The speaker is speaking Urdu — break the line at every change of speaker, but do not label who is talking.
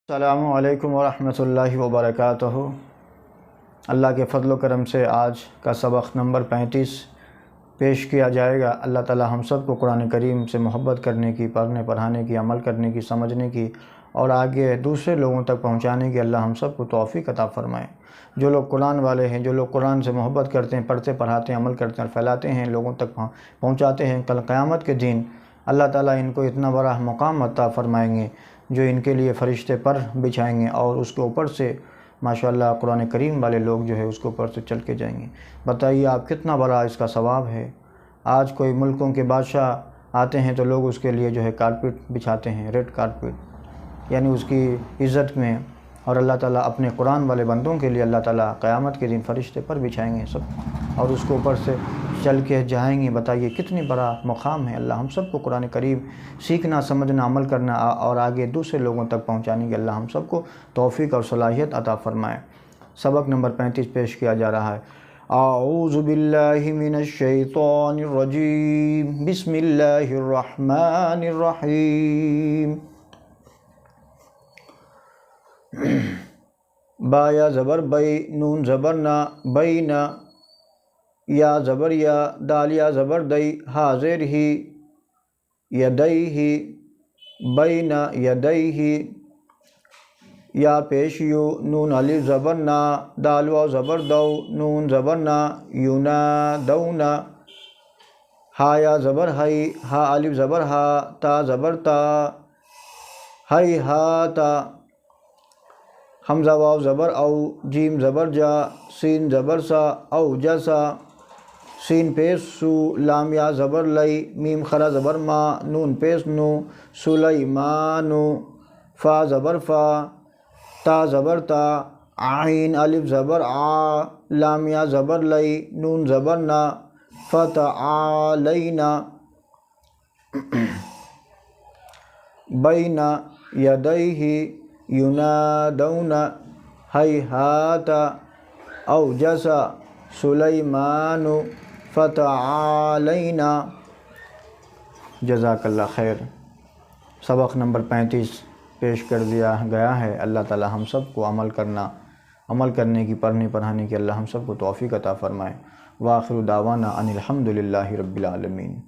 السلام علیکم ورحمۃ اللہ وبرکاتہ۔ اللہ کے فضل و کرم سے آج کا سبق نمبر 35 پیش کیا جائے گا۔ اللہ تعالی ہم سب کو قرآن کریم سے محبت کرنے کی، پڑھنے پڑھانے کی، عمل کرنے کی، سمجھنے کی اور آگے دوسرے لوگوں تک پہنچانے کی اللہ ہم سب کو توفیق عطا فرمائے۔ جو لوگ قرآن والے ہیں، جو لوگ قرآن سے محبت کرتے ہیں، پڑھتے پڑھاتے ہیں، عمل کرتے ہیں اور پھیلاتے ہیں، لوگوں تک پہنچاتے ہیں، کل قیامت کے دن اللہ تعالیٰ ان کو اتنا بڑا مقام عطا فرمائیں گے جو ان کے لیے فرشتے پر بچھائیں گے اور اس کے اوپر سے ماشاءاللہ قرآن کریم والے لوگ جو ہے اس کے اوپر سے چل کے جائیں گے۔ بتائیے آپ کتنا بڑا اس کا ثواب ہے۔ آج کوئی ملکوں کے بادشاہ آتے ہیں تو لوگ اس کے لیے جو ہے کارپیٹ بچھاتے ہیں، ریڈ کارپیٹ، یعنی اس کی عزت میں، اور اللہ تعالیٰ اپنے قرآن والے بندوں کے لیے اللہ تعالیٰ قیامت کے دن فرشتے پر بچھائیں گے سب اور اس کے اوپر سے چل کے جائیں گے۔ بتائیے کتنی بڑا مقام ہے۔ اللہ ہم سب کو قرآن کریم سیکھنا، سمجھنا، عمل کرنا اور آگے دوسرے لوگوں تک پہنچانے کی اللہ ہم سب کو توفیق اور صلاحیت عطا فرمائے۔ سبق نمبر 35 پیش کیا جا رہا ہے۔ اعوذ باللہ من الشیطان الرجیم، بسم اللہ الرحمن الرحیم۔ با یا زبر بئی، نون زبر نا، بینا، یا زبر یا، دال یا زبر دئی، حاضر ہی، یدئی ہی، بینا یدئی، یا پیش یو، نون الف زبر نا، دال واو زبر دو، نون زبر نا، یونا دونا، ہا یا زبر ہئی، ہا الف زبر ہا، تا زبر تا، ہئی ہا تا، حمزہ واو زبر او، جیم زبر جا، سین زبر سا، او جسا، سین پیش سو، لام یا زبر لئی، میم خرا زبر ما، نون پیش نو، سلیمانو، فا زبر فا، تا زبر تا، عین الف زبر آ، لام یا زبر لئی، نون زبر نا، فتعالینا، بینا یدیہ، ینادونا، ہیہاتا، اوجسا، سلیمان، فتعالینا۔ جزاک اللہ خیر۔ سبق نمبر 35 پیش کر دیا گیا ہے۔ اللہ تعالی ہم سب کو عمل کرنے کی، پڑھنے پڑھانے کی اللہ ہم سب کو توفیق عطا فرمائے۔ وآخر دعوانا ان الحمد للہ رب العالمین۔